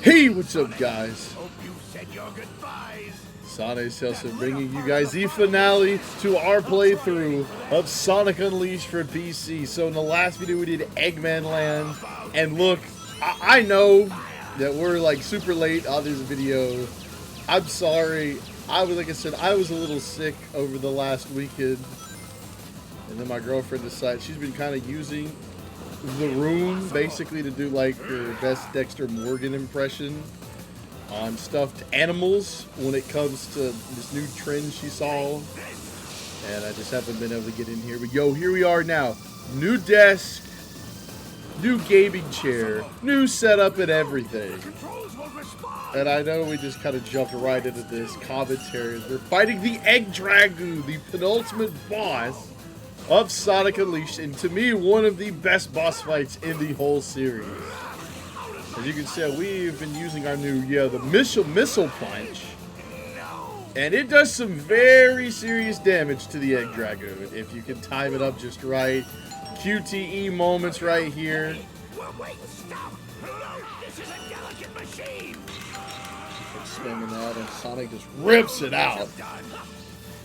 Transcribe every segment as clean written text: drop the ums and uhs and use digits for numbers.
Hey, what's up, guys? Hope you said your goodbyes. Sonic Unleashed bringing you guys the finale to our playthrough of Sonic Unleashed for PC. So in the last video we did Eggman Land, and look, I know that we're like super late on this video. I'm sorry. Like I said, I was a little sick over the last weekend, and then my girlfriend decided she's been kind of using the room basically to do like her best Dexter Morgan impression on stuffed animals when it comes to this new trend she saw, and I just haven't been able to get in here. But yo, here we are now. New desk, new gaming chair, new setup and everything. And I know we just kind of jumped right into this commentary. We're fighting the Egg Dragoon, the penultimate boss of Sonic Unleashed, and to me, one of the best boss fights in the whole series. As you can see, we've been using our new, the missile punch, and it does some very serious damage to the Egg Dragoon if you can time it up just right. QTE moments right here. Wait, stop! This is a delicate machine. Spamming that, and Sonic just rips it out.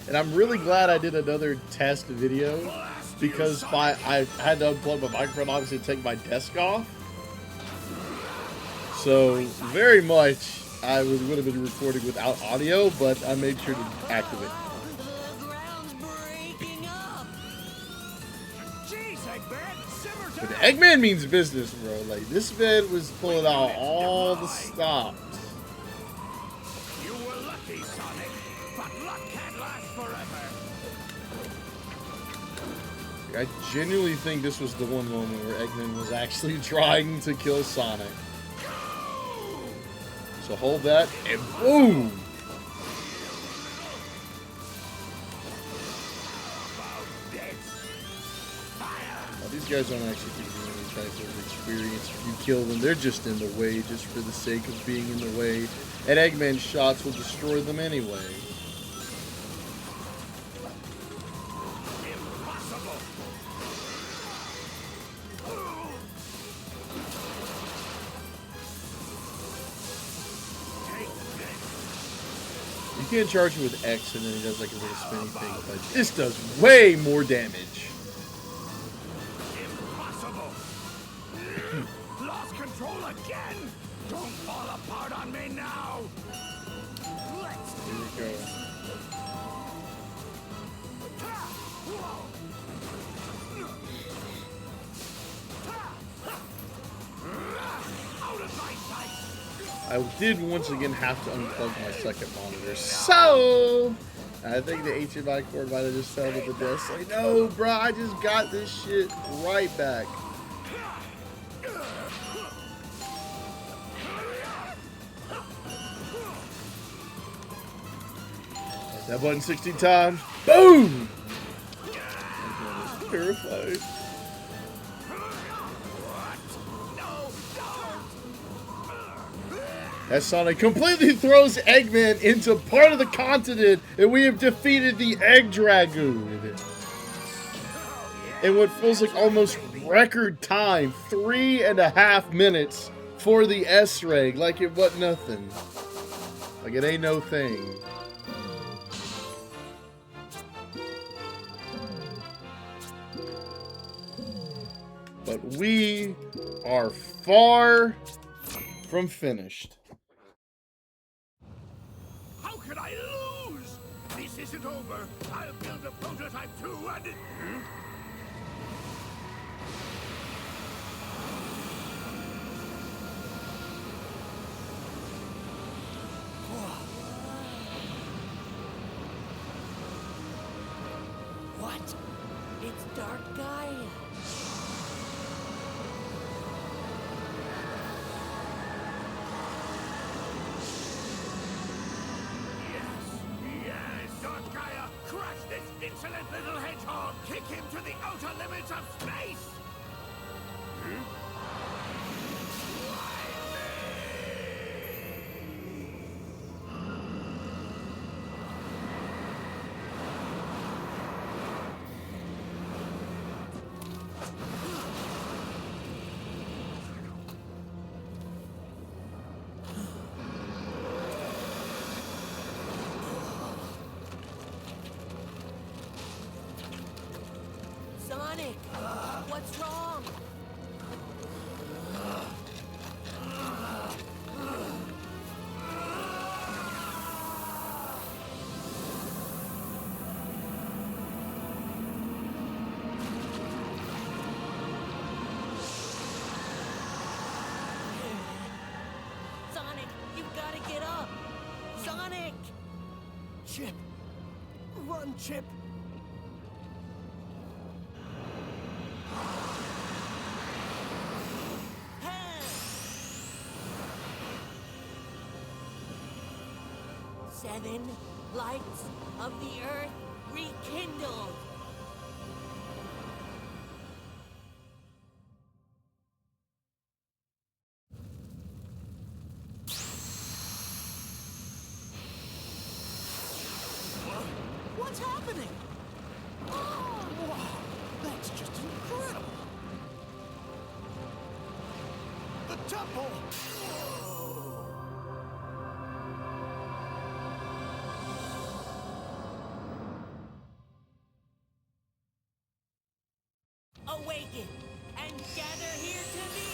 And I'm really glad I did another test video, because I had to unplug my microphone, obviously, to take my desk off. So, very much, I would have been recording without audio, but I made sure to activate. But the Eggman means business, bro. Like, this man was pulling out all the stops. You were lucky, Sonic, but luck can't last forever. I genuinely think this was the one moment where Eggman was actually trying to kill Sonic. So hold that, and boom! Now, these guys don't actually give you any type of experience if you kill them. They're just in the way, just for the sake of being in the way. And Eggman's shots will destroy them anyway. You can't charge him with X and then he does like a little spinny thing, but this does way more damage. Impossible! Lost control again! Don't fall apart on me now! Let's Here we go. out of my sight! I did once again have to unplug my second monitor, so I think the HDMI cord might have just fell to the desk. Like, no, bro, I just got this shit right back. Hit that button 60 times. Boom! I'm terrified. As Sonic completely throws Eggman into part of the continent, and we have defeated the Egg Dragoon. In what feels like almost record time, 3.5 minutes for the S-Reg, like it wasn't nothing. Like it ain't no thing. But we are far from finished. How could I lose? This isn't over. I'll build a prototype too and... What? It's Dark Gaia. Yes, Dark Gaia! Crush this insolent little hedgehog! Kick him to the outer limits of space! What's wrong? Sonic, you've got to get up. Sonic! Chip! Run, Chip! Seven lights of the earth rekindled. What's happening? Wow, that's just incredible! The temple! Awaken and gather here to me!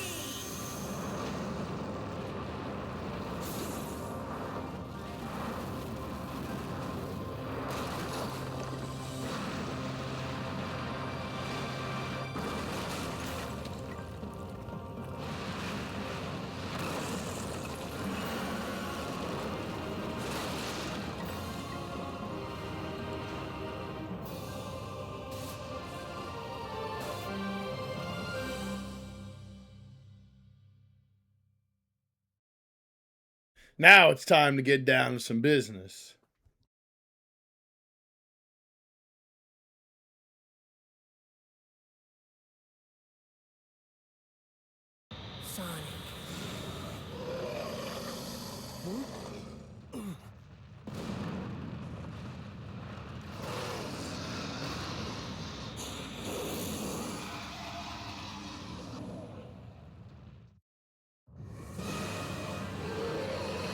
Now it's time to get down to some business. Sonic.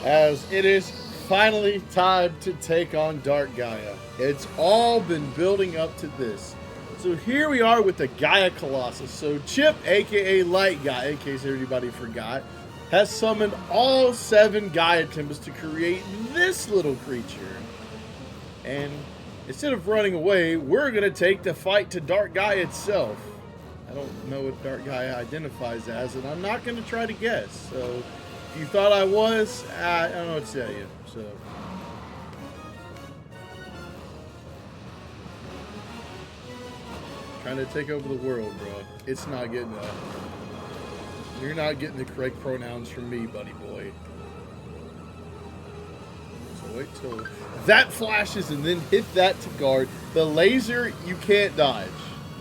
As it is finally time to take on Dark Gaia. It's all been building up to this. So here we are with the Gaia Colossus. So Chip, aka Light Gaia, in case everybody forgot, has summoned all 7 Gaia Tempest to create this little creature. And instead of running away, we're going to take the fight to Dark Gaia itself. I don't know what Dark Gaia identifies as, and I'm not going to try to guess. So if you thought I was, I don't know what to tell you. So trying to take over the world, bro. It's not getting up. You're not getting the correct pronouns from me, buddy boy. So wait till that flashes and then hit that to guard. The laser you can't dodge.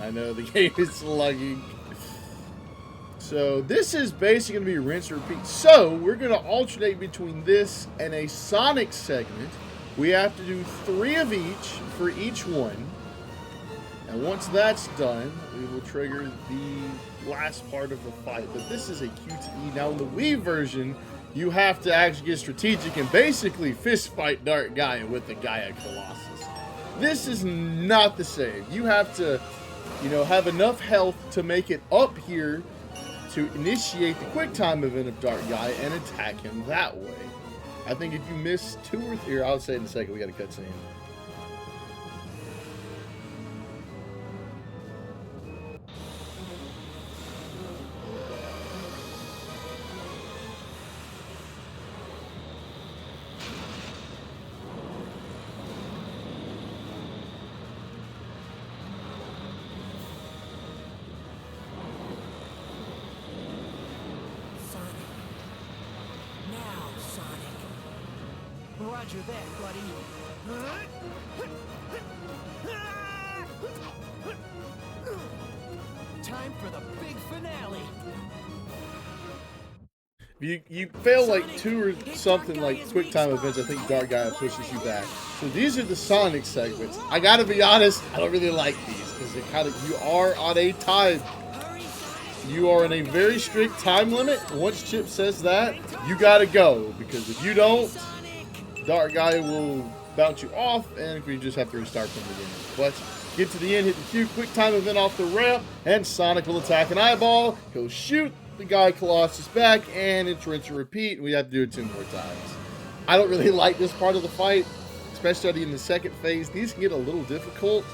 I know the game is slugging. So this is basically going to be rinse and repeat. So we're going to alternate between this and a Sonic segment. We have to do 3 of each for each one. And once that's done, we will trigger the last part of the fight. But this is a QTE. Now in the Wii version, you have to actually get strategic and basically fist fight Dark Gaia with the Gaia Colossus. This is not the same. You have to, have enough health to make it up here to initiate the quick time event of Dark Gaia and attack him that way. I think if you miss 2 or 3, I'll say in a second, we got a cutscene. Roger that, buddy. Time for the big finale. You fail like 2 or something like quick time events. I think Dark Gaia pushes you back. So these are the Sonic segments. I gotta be honest, I don't really like these because you are on a time. You are in a very strict time limit. Once Chip says that, you gotta go because if you don't, Dark Gaia will bounce you off, and we just have to restart from the beginning. But Get to the end, hit the Q, quick time event off the ramp, and Sonic will attack an eyeball. He'll shoot the guy Colossus back, and it's rinse and repeat. We have to do it 2 more times. I don't really like this part of the fight, especially in the second phase. These can get a little difficult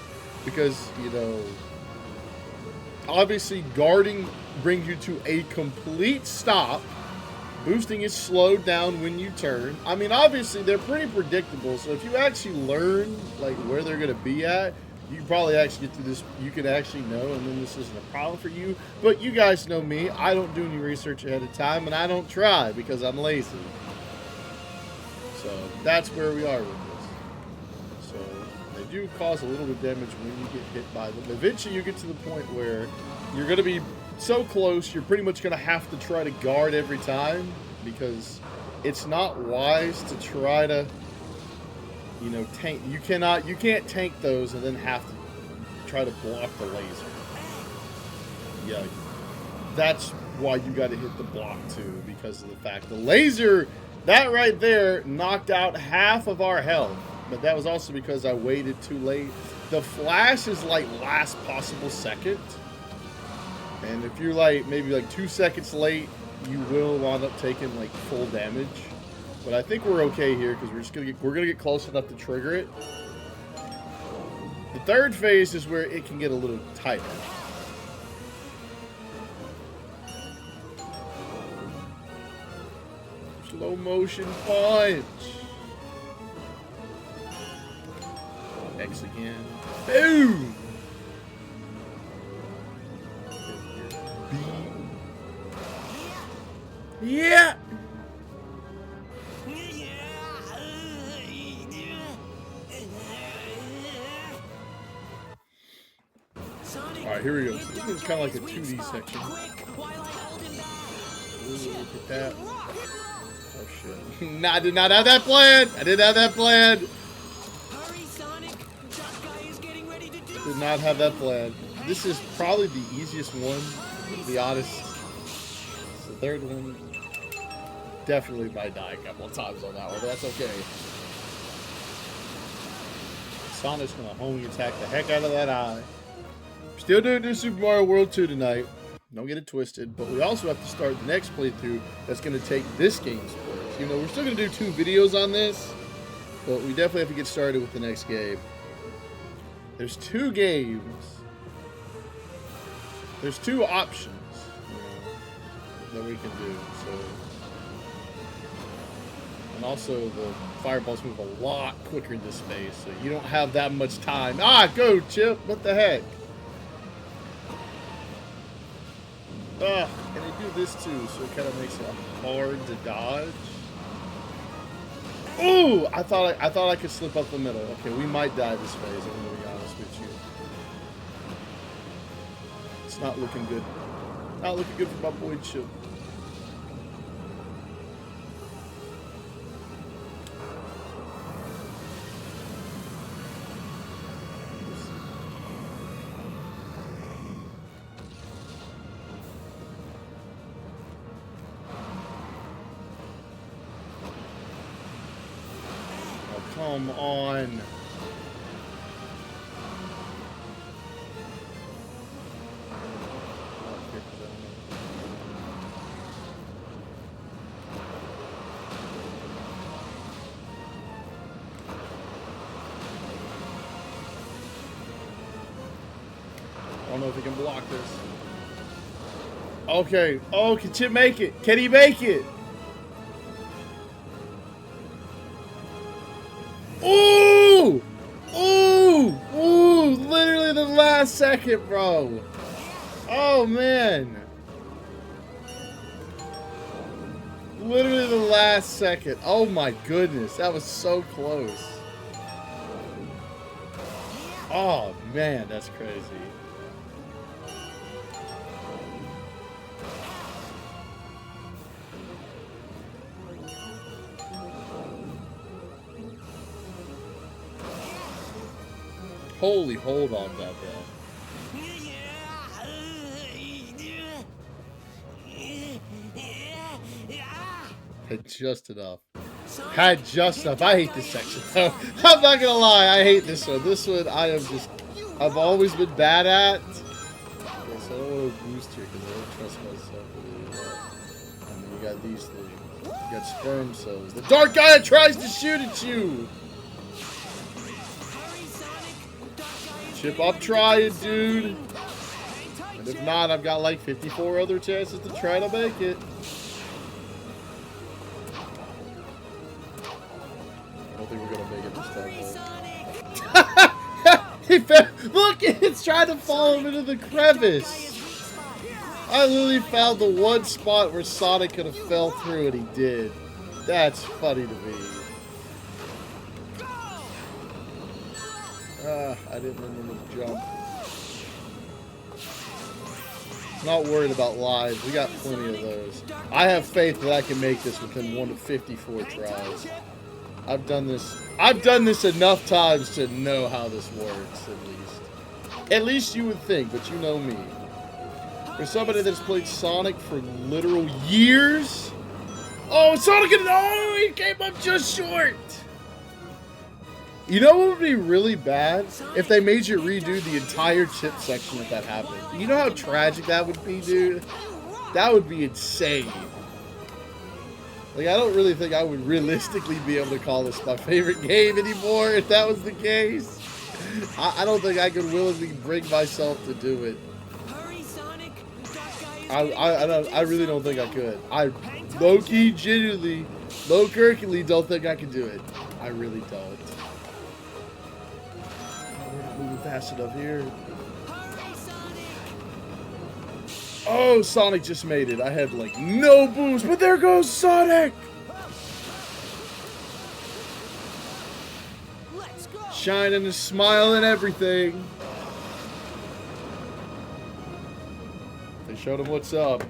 because, you know, obviously guarding brings you to a complete stop. Boosting is slowed down when you turn. I mean, obviously they're pretty predictable, so if you actually learn like where they're going to be at, you can probably actually get through this. You can actually know, and then this isn't a problem for you. But you guys know me. I don't do any research ahead of time, and I don't try because I'm lazy. So that's where we are with this. So they do cause a little bit of damage when you get hit by them. Eventually you get to the point where you're going to be so close, you're pretty much going to have to try to guard every time because it's not wise to try to, you know, tank. You can't tank those and then have to try to block the laser. Yeah, that's why you got to hit the block too, because of the fact the laser, that right there knocked out half of our health, but that was also because I waited too late. The flash is like last possible second. And if you're like maybe like 2 seconds late, you will wind up taking like full damage. But I think we're okay here because we're gonna get close enough to trigger it. The third phase is where it can get a little tighter. Slow motion punch. X again. Boom. Yeah. All right, here we go. This is kind of like a 2D section. Ooh, look at that. Oh shit. Nah, I did not have that planned. I didn't have that planned. Hurry, Sonic. Dark Gaia is getting ready to do. Did not have that planned. This is probably the easiest one, to be honest. It's the third one. Definitely might die a couple of times on that one, but that's okay. Sonic's gonna homing attack the heck out of that eye. Still doing this Super Mario World 2 tonight. Don't get it twisted, but we also have to start the next playthrough that's gonna take this game's place. You know, we're still gonna do 2 videos on this, but we definitely have to get started with the next game. There's 2 games. There's 2 options, you know, that we can do. So. And also, the fireballs move a lot quicker in this phase, so you don't have that much time. Ah, go, Chip! What the heck? Ah, and they do this too, so it kind of makes it hard to dodge. Ooh! I thought I could slip up the middle. Okay, we might die this phase, I'm gonna be honest with you. It's not looking good. Not looking good for my boy Chip. Come on. I don't know if he can block this. Okay. Oh, can Chip make it? Can he make it? Ooh! Ooh! Ooh! Literally the last second, bro. Oh, man. Literally the last second. Oh, my goodness. That was so close. Oh, man. That's crazy. Holy hold on that, bro. Had just enough. Had just enough. I hate this section, though. I'm not gonna lie, I hate this one. This one, I am just... I've always been bad at. Okay, so I don't want to boost here because I don't trust myself really well. And then you got these things. You got sperm cells. The Dark Gaia tries to shoot at you! Chip, I'm trying, dude. And if not, I've got like 54 other chances to try to make it. I don't think we're gonna make it this time, though. He fell. Look, it's trying to follow him into the crevice. I literally found the one spot where Sonic could have fell through, and he did. That's funny to me. I didn't remember to jump. Not worried about lives. We got plenty of those. I have faith that I can make this within 1 of 54 tries. I've done this enough times to know how this works, at least. At least you would think, but you know me. For somebody that's played Sonic for literal years. Oh, Sonic! Oh, he came up just short. You know what would be really bad? If they made you redo the entire chip section if that happened. You know how tragic that would be, dude? That would be insane. Like, I don't really think I would realistically be able to call this my favorite game anymore if that was the case. I don't think I could willingly bring myself to do it. I really don't think I could. I low-key, genuinely, low-kirkily don't think I could do it. I really don't. We're not moving fast enough here. Oh, Sonic just made it. I had like no boost, but there goes Sonic! Shining and smiling and everything. They showed him what's up.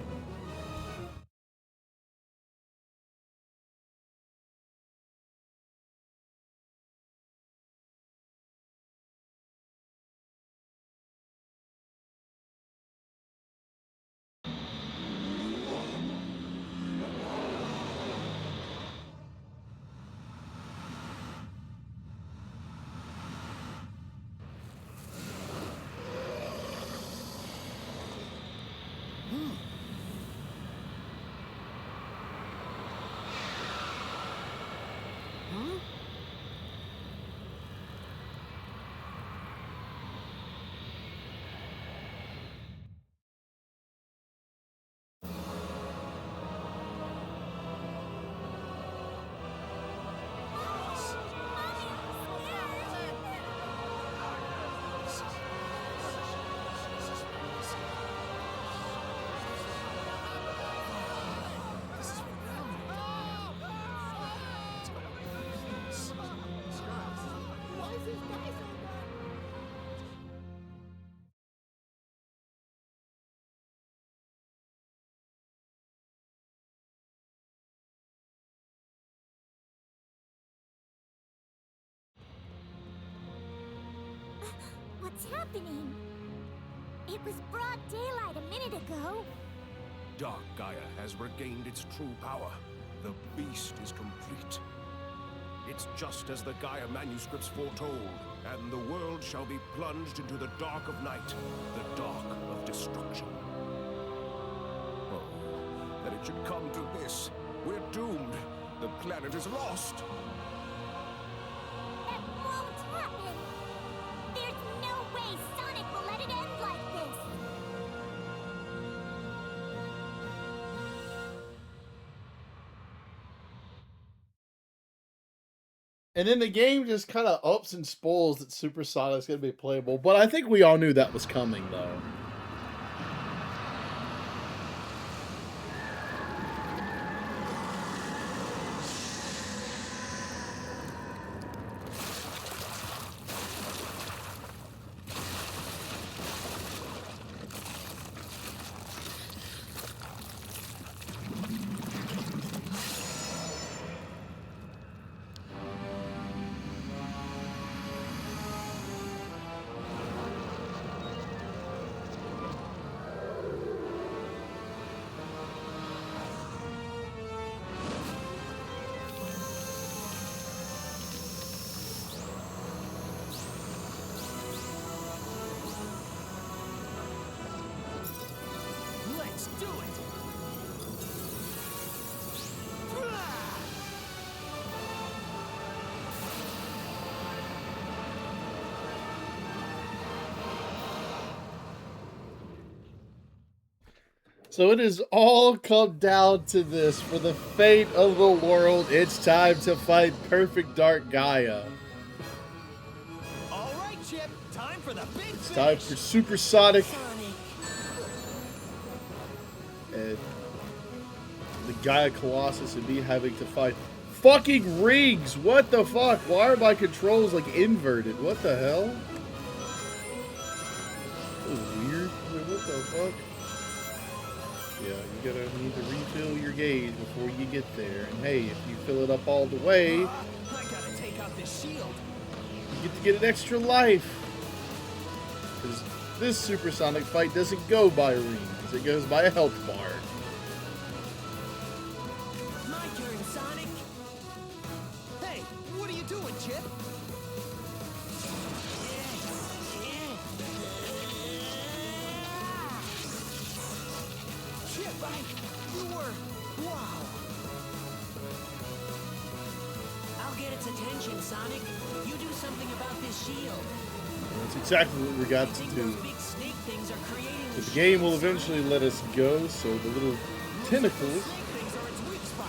What's happening? It was broad daylight a minute ago. Dark Gaia has regained its true power. The beast is complete. It's just as the Gaia manuscripts foretold, and the world shall be plunged into the dark of night, the dark of destruction. Oh, that it should come to this. We're doomed. The planet is lost. That won't happen. There's no way Sonic will let it end like this. And then the game just kind of ups and spoils that Super Sonic's going to be playable. But I think we all knew that was coming, though. So it has all come down to this. For the fate of the world, it's time to fight Perfect Dark Gaia. All right, Chip. Time for the big It's finish. time for Supersonic Sonic. and the Gaia Colossus and me having to fight fucking rings. What the fuck? Why are my controls like inverted? What the hell? That was weird. Wait, what the fuck? Yeah, you gotta need to refill your gauge before you get there. And hey, if you fill it up all the way, I gotta take out this shield. you get to get an extra life. Because this supersonic fight doesn't go by rings, it goes by a health bar. My turn, Sonic. Hey, what are you doing, Chip? Chip, you were... Wow. I'll get its attention, Sonic. You do something about this shield. That's exactly what we got I to think do. those big snake things are creating But the game will eventually let us go, so the little tentacles. Snake things are its weak spot.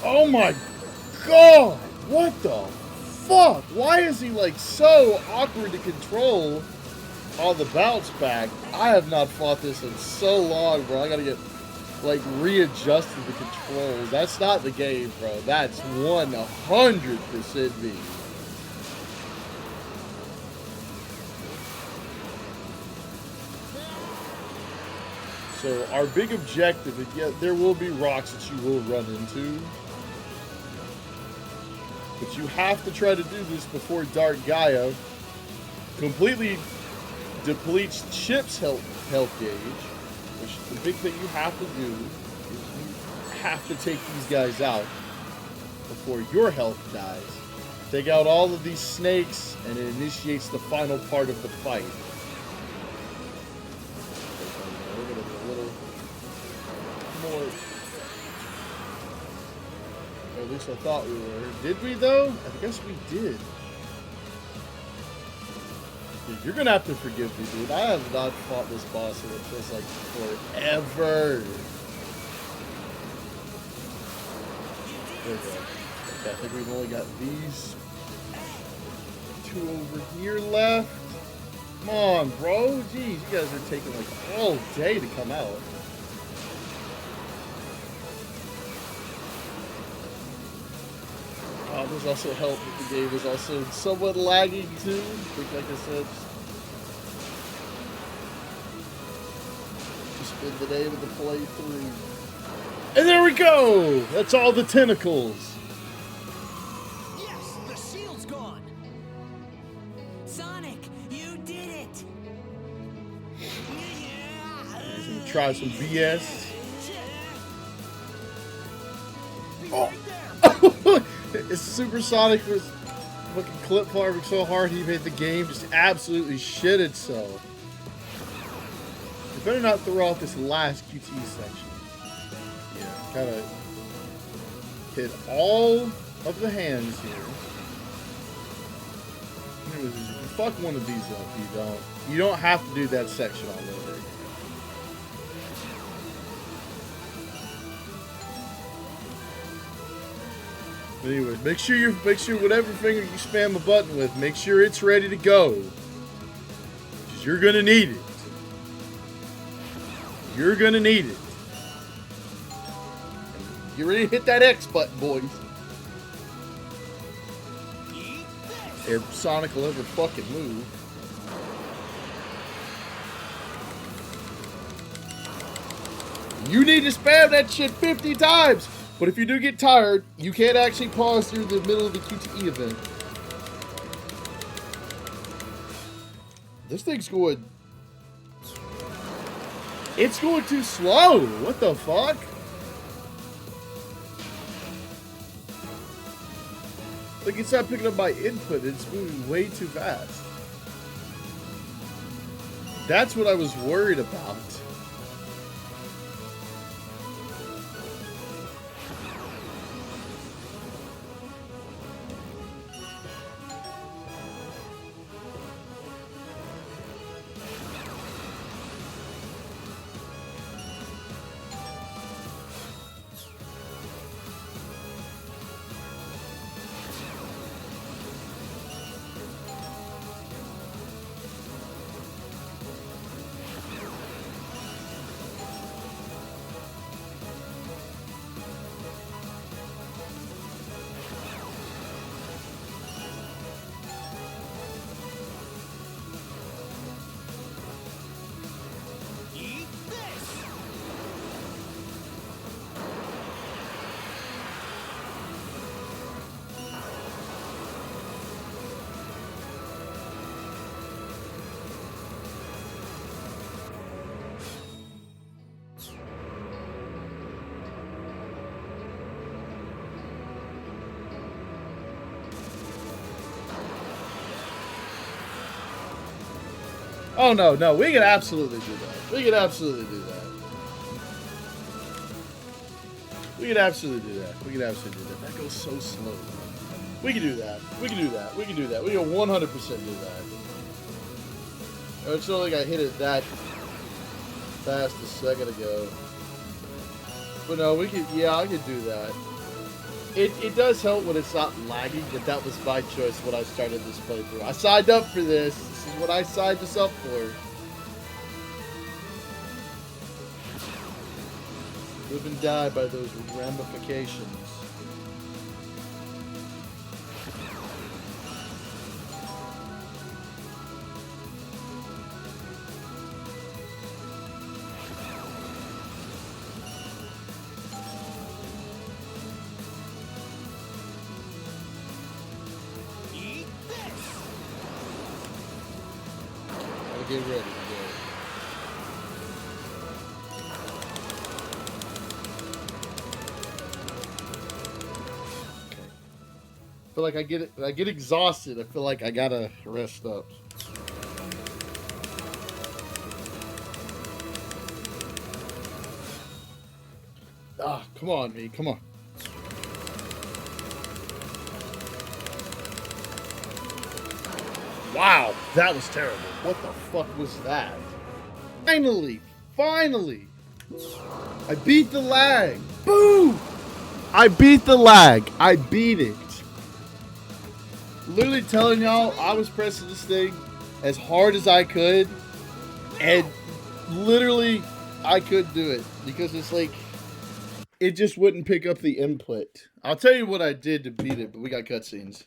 Oh my god! What the fuck? Why is he like so awkward to control on the bounce back? I have not fought this in so long, bro. I gotta get like readjusted the controls. That's not the game, bro. That's 100% me. So our big objective is, yeah, there will be rocks that you will run into. But you have to try to do this before Dark Gaia completely depletes Chip's health gauge. Which the big thing you have to do is you have to take these guys out before your health dies. Take out all of these snakes and it initiates the final part of the fight. A little more. Or at least I thought we were. Did we though? I guess we did. Dude, you're gonna have to forgive me, dude. I have not fought this boss in it feels like forever. There we go. Okay, I think we've only got these two over here left. Come on, bro. Jeez, you guys are taking like all day to come out. There's also help that the game is also somewhat lagging too. Like I said, just been the name of the playthrough. And there we go! That's all the tentacles. Yes, the shield's gone. Sonic, you did it. He's gonna try some BS. Oh. Supersonic was fucking clip farming so hard he made the game just absolutely shit itself. You better not throw off this last QTE section. Yeah, kind of hit all of the hands here. Fuck one of these up. You don't have to do that section all over again. But anyways, make sure whatever finger you spam a button with, make sure it's ready to go. Because you're gonna need it. You're gonna need it. Get ready to hit that X button, boys. If Sonic will ever fucking move. You need to spam that shit 50 times. But if you do get tired, you can't actually pause through the middle of the QTE event. This thing's going... It's going too slow. What the fuck? Like, it's not picking up my input. It's moving way too fast. That's what I was worried about. Oh, no, no. We can absolutely do that. We can absolutely do that. We can absolutely do that. We can absolutely do that. That goes so slow. We can do that. We can do that. We can do that. We can 100% do that. It's not like I hit it that fast a second ago. But no, we could, yeah, I could do that. It does help when it's not lagging, but that was my choice when I started this playthrough. I signed up for this. This is what I signed us up for. Live and die by those ramifications. Eat this! I'll get ready. I feel like I get exhausted. I feel like I gotta rest up. Ah, come on, me, come on. Wow, that was terrible. What the fuck was that? Finally, finally, I beat the lag. Boom! I beat the lag. I beat it. Literally telling y'all, I was pressing this thing as hard as I could, and literally I couldn't do it because it's like it just wouldn't pick up the input. I'll tell you what I did to beat it, but we got cutscenes.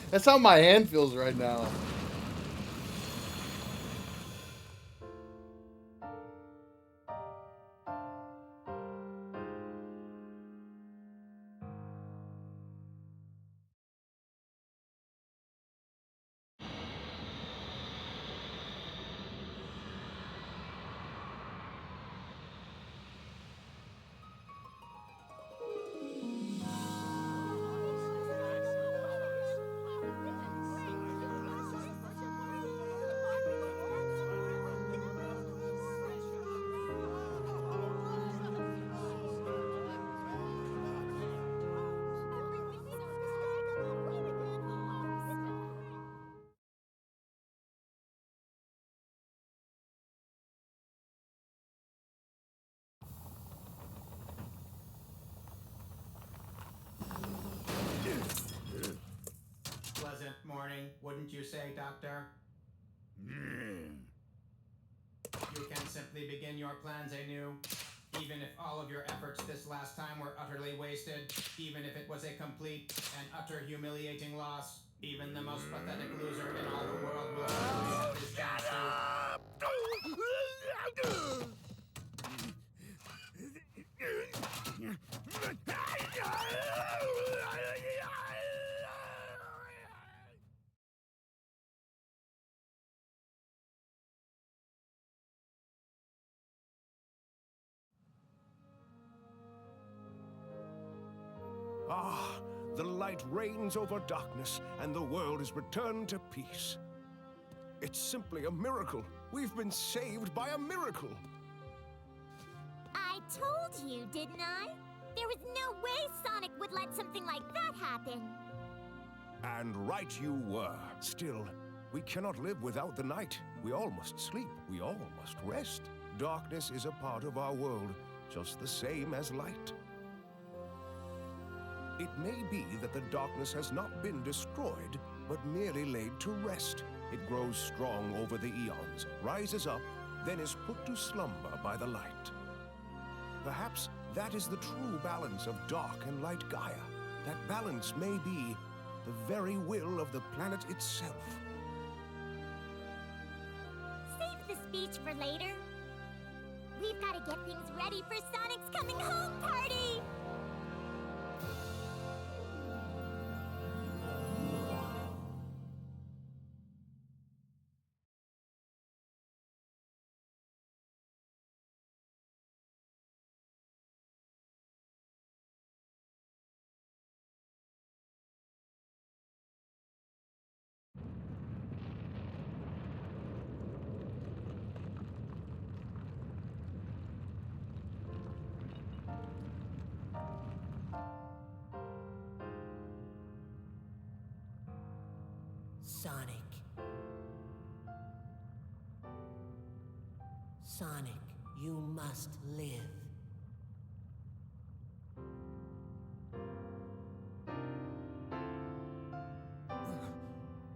That's how my hand feels right now. Pleasant morning, wouldn't you say, Doctor? You can simply begin your plans anew. Even if all of your efforts this last time were utterly wasted, even if it was a complete and utter humiliating loss, even the most pathetic loser in all the world will finally have his chance Ah, the light reigns over darkness, and the world is returned to peace. It's simply a miracle. We've been saved by a miracle. I told you, didn't I? There was no way Sonic would let something like that happen. And right you were. Still, we cannot live without the night. We all must sleep. We all must rest. Darkness is a part of our world, just the same as light. It may be that the darkness has not been destroyed, but merely laid to rest. It grows strong over the eons, rises up, then is put to slumber by the light. Perhaps that is the true balance of dark and light Gaia. That balance may be the very will of the planet itself. Save the speech for later. We've got to get things ready for Sonic's coming home party! Sonic. Sonic, you must live.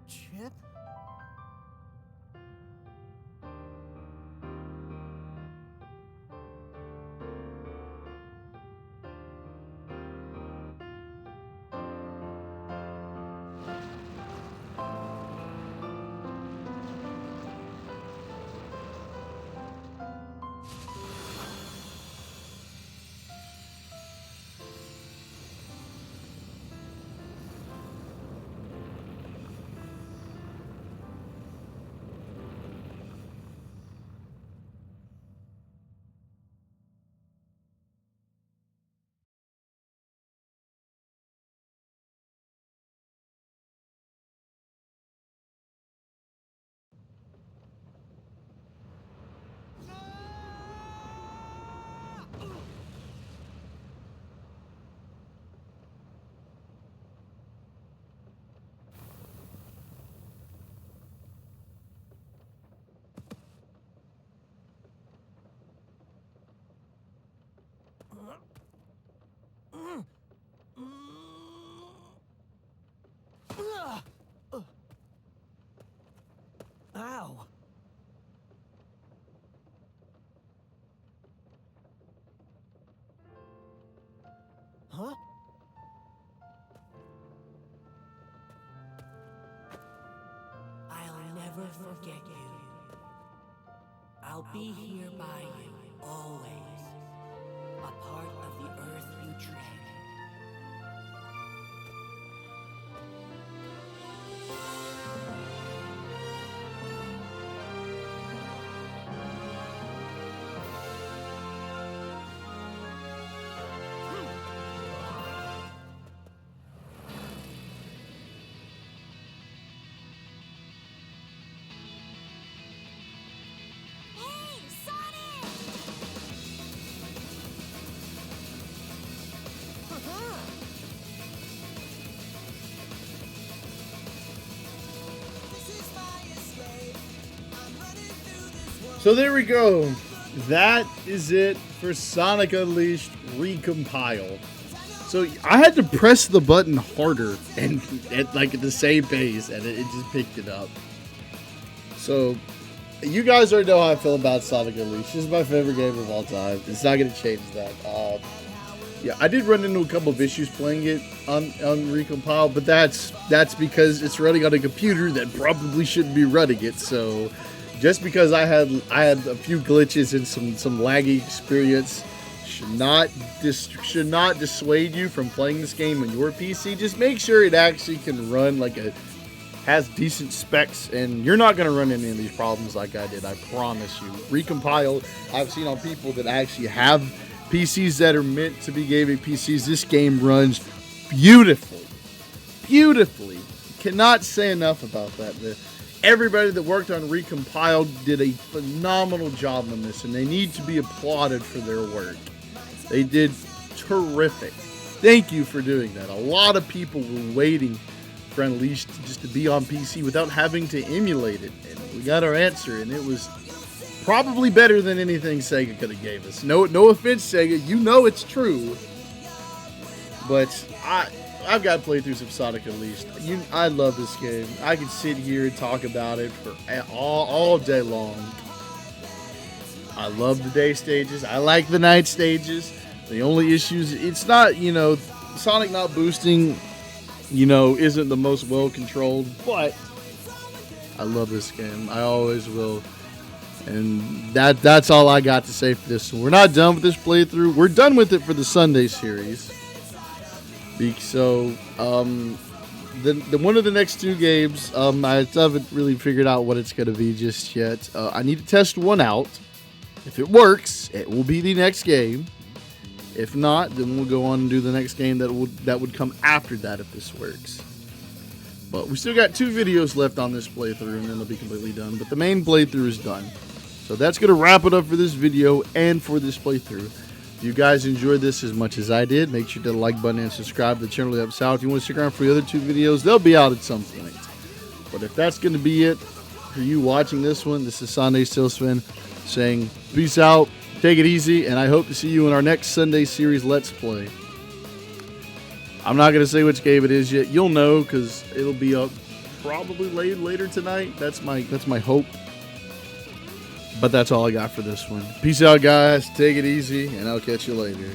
Chip? Ow. Huh? I'll never forget you. I'll be here by you, always. A part of the earth you tread. Hey, Sonic! So there we go. That is it for Sonic Unleashed Recompiled. So I had to press the button harder and at the same pace, and it just picked it up. So you guys already know how I feel about Sonic Unleashed. This is my favorite game of all time. It's not going to change that. Yeah, I did run into a couple of issues playing it on Recompiled, but that's because it's running on a computer that probably shouldn't be running it. So just because I had a few glitches and some laggy experience should not dissuade you from playing this game on your PC. Just make sure it actually can run has decent specs, and you're not going to run into any of these problems like I did, I promise you. Recompiled, I've seen on people that actually have PCs that are meant to be gaming PCs. This game runs beautifully. Beautifully. Cannot say enough about that. Everybody that worked on Recompiled did a phenomenal job on this, and they need to be applauded for their work. They did terrific. Thank you for doing that. A lot of people were waiting for Unleashed just to be on PC without having to emulate it, and we got our answer, and it was probably better than anything Sega could have gave us. No offense, Sega, you know it's true, but I've got playthroughs of Sonic Unleashed. I love this game. I could sit here and talk about it for all day long. I love the day stages. I like the night stages. The only issues, it's not, Sonic not boosting, isn't the most well controlled, but I love this game. I always will. And that's all I got to say for this one. We're not done with this playthrough. We're done with it for the Sunday series. So, the one of the next two games, I haven't really figured out what it's going to be just yet. I need to test one out. If it works, it will be the next game. If not, then we'll go on and do the next game that would come after that if this works. But we still got 2 videos left on this playthrough, and then it'll be completely done. But the main playthrough is done. So that's going to wrap it up for this video and for this playthrough. If you guys enjoyed this as much as I did, make sure to hit the like button and subscribe to the channel up south. If you want to stick around for the other 2 videos, they'll be out at some point. But if that's going to be it for you watching this one, this is Sunday Stillsman saying peace out, take it easy, and I hope to see you in our next Sunday series Let's Play. I'm not going to say which game it is yet. You'll know because it'll be up probably later tonight. That's my hope. But that's all I got for this one. Peace out, guys. Take it easy, and I'll catch you later.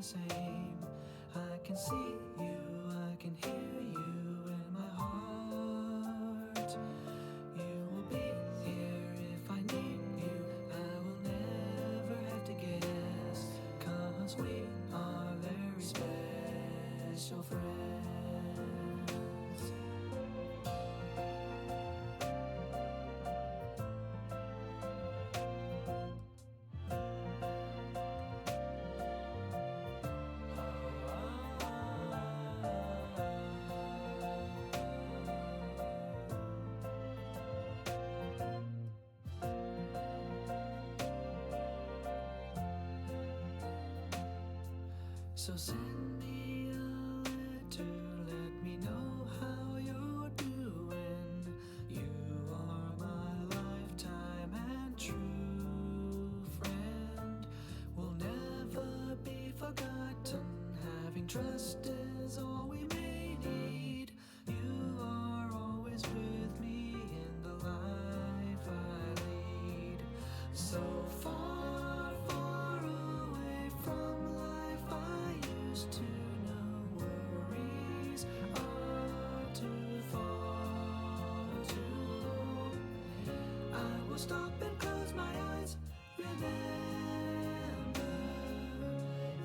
Same. I can see you, I can hear you in my heart. You will be here if I need you. So send me a letter, let me know how you're doing. You are my lifetime and true friend. Will never be forgotten. Having trust is all we may need. You are always with me in the life I lead. So far, far away from life I used to know. Worries are too far to go. I will stop and close my eyes. Remember,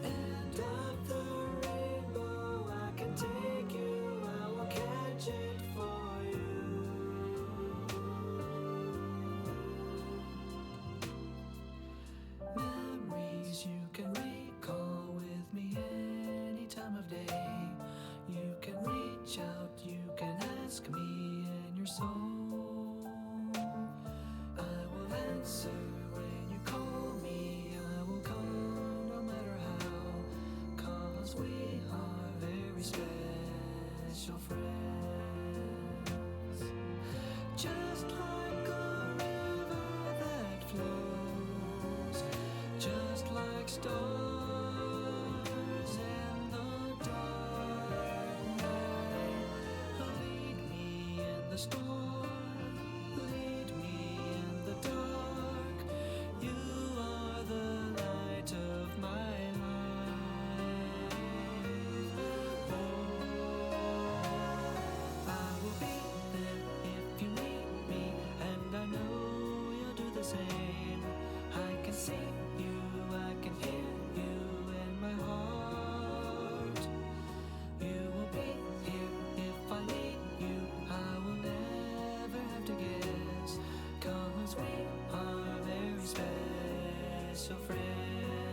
end of the rainbow, I can take you. I will catch it for you. Memories you can recall with me any time of day. You can reach out, you can ask me in your soul. I will answer when you call me. I will come no matter how, 'cause we are very special friends. Just like a river that flows, just like stars in the dark night. Lead me in the storm, lead me in the dark. You are the light of my life. Oh, I will be there if you need me, and I know you'll do the same. I can see you, I can hear you in my heart. You will be here if I need you. I will never have to guess, 'cause we are very special friends.